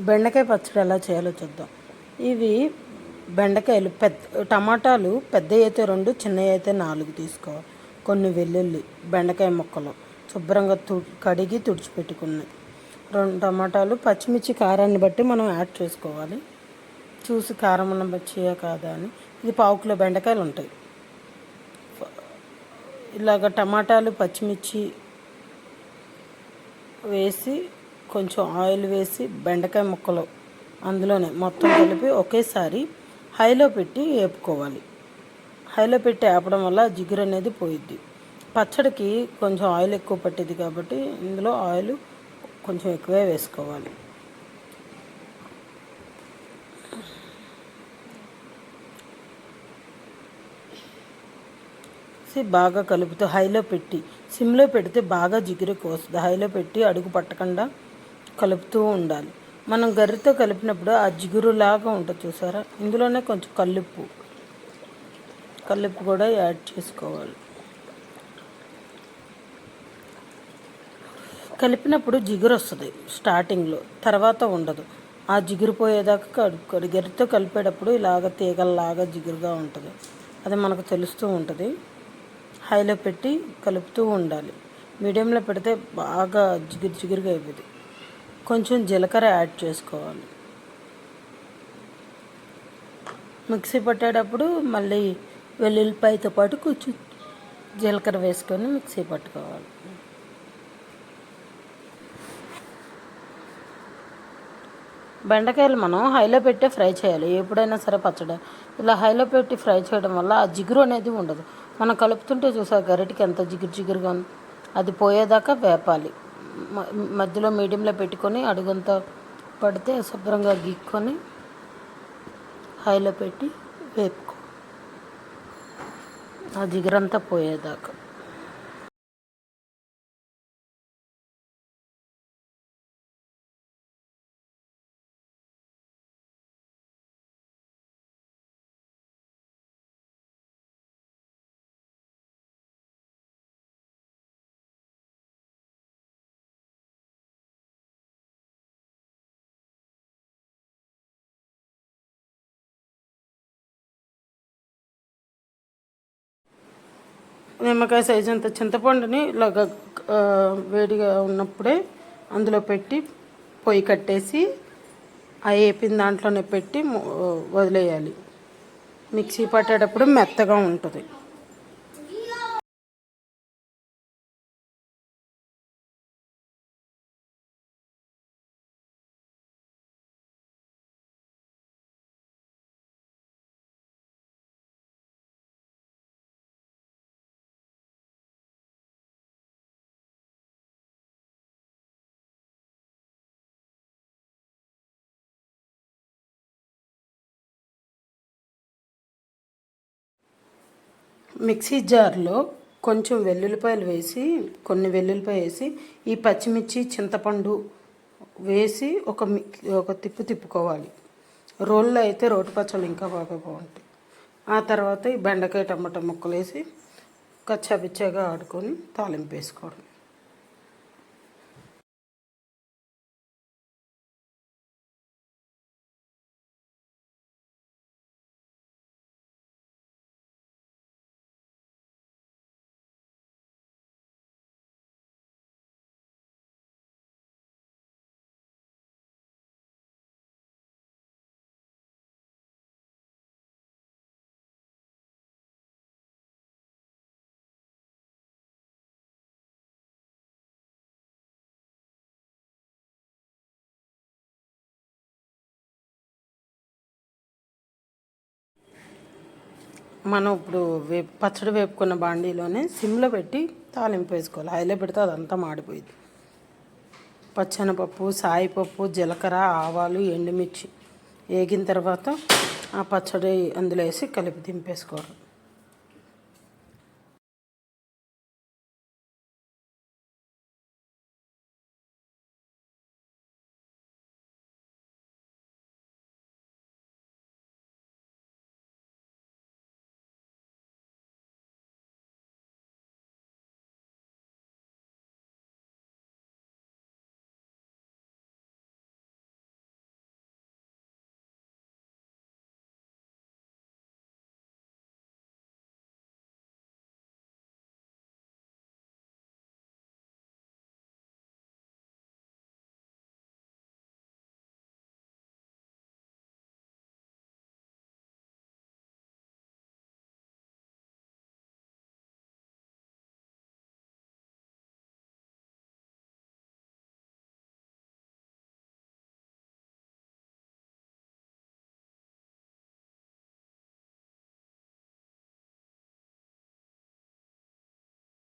బెండకాయ పచ్చడి ఎలా చేయాలో చూద్దాం. ఇవి బెండకాయలు టమాటాలు పెద్దవి అయితే 2, చిన్నవి అయితే 4 తీసుకోవాలి. కొన్ని వెల్లుల్లి, బెండకాయ ముక్కలు శుభ్రంగా కడిగి తుడిచిపెట్టుకున్నాయి. 2 టమాటాలు, పచ్చిమిర్చి కారాన్ని బట్టి మనం యాడ్ చేసుకోవాలి. చూసి కారం ఉన్న పచ్చియా కాదా అని. ఇది 1/4 కిలో బెండకాయలు ఉంటాయి. ఇలాగ టమాటాలు, పచ్చిమిర్చి వేసి కొంచెం ఆయిల్ వేసి బెండకాయ ముక్కలు అందులోనే మొత్తం కలిపి ఒకేసారి హైలో పెట్టి వేపుకోవాలి. హైలో పెట్టి వేపడం వల్ల జిగురు అనేది పోయిద్ది. పచ్చడికి కొంచెం ఆయిల్ ఎక్కువ పట్టింది కాబట్టి ఇందులో ఆయిల్ కొంచెం ఎక్కువే వేసుకోవాలి. బాగా కలుపుతూ హైలో పెట్టి, సిమ్లో పెడితే బాగా జిగురుకు వస్తుంది. హైలో పెట్టి అడుగు పట్టకుండా కలుపుతూ ఉండాలి. మనం గరిటెతో కలిపినప్పుడు ఆ జిగురులాగా ఉంటుంది చూసారా. ఇందులోనే కొంచెం కల్లుప్పు కూడా యాడ్ చేసుకోవాలి. కలిపినప్పుడు జిగురు వస్తుంది స్టార్టింగ్లో, తర్వాత ఉండదు. ఆ జిగురు పోయేదాకా కలుపుకోవాలి. గరిటెతో కలిపేటప్పుడు ఇలాగ తీగల్లాగా జిగురుగా ఉంటుంది, అది మనకు తెలుస్తూ ఉంటుంది. హైలో పెట్టి కలుపుతూ ఉండాలి. మీడియంలో పెడితే బాగా జిగురుగా అయిపోతుంది. కొంచెం జీలకర్ర యాడ్ చేసుకోవాలి. మిక్సీ పట్టేటప్పుడు మళ్ళీ వెల్లుల్లిపాయతో పాటు కొంచెం జీలకర్ర వేసుకొని మిక్సీ పట్టుకోవాలి. బెండకాయలు మనం హైలో పెట్టే ఫ్రై చేయాలి. ఎప్పుడైనా సరే పచ్చడి ఇలా హైలో పెట్టి ఫ్రై చేయడం వల్ల ఆ జిగురు అనేది ఉండదు. మనం కలుపుతుంటే చూసారు గరిటెకి ఎంత జిగురుగా ఉంది, అది పోయేదాకా వేపాలి. మధ్యలో మీడియంలో పెట్టుకొని అడుగంతా పడితే శుభ్రంగా గీక్కొని హైలో పెట్టి వేపుకో, ఆ జిగురంతా పోయేదాకా. నిమ్మకాయ సైజు అంత చింతపండుని ఇలాగ వేడిగా ఉన్నప్పుడే అందులో పెట్టి పొయ్యి కట్టేసి ఆ వేపిన దాంట్లోనే పెట్టి వదిలేయాలి. మిక్సీ పట్టేటప్పుడు మెత్తగా ఉంటుంది. మిక్సీ జార్లో కొంచెం వెల్లుల్లిపాయలు వేసి, కొన్ని వెల్లుల్లిపాయ వేసి, ఈ పచ్చిమిర్చి, చింతపండు వేసి ఒక తిప్పుకోవాలి. రోల్లో అయితే రోటి పచ్చళ్ళు ఇంకా బాగా బాగుంటాయి. ఆ తర్వాత ఈ బెండకాయ టమాటా ముక్కలు వేసి కచ్చాపిచ్చాగా ఆడుకొని తాలింపు వేసుకోవడం. మనం ఇప్పుడు పచ్చడి వేపుకున్న బాండీలోనే సిమ్లో పెట్టి తాలింపు వేసుకోవాలి. హైలో పెడితే అదంతా మాడిపోయింది. పచ్చెనపప్పు, సాయిపప్పు, జీలకర్ర, ఆవాలు, ఎండుమిర్చి వేగిన తర్వాత ఆ పచ్చడి అందులో వేసి కలిపి దింపేసుకోవడం.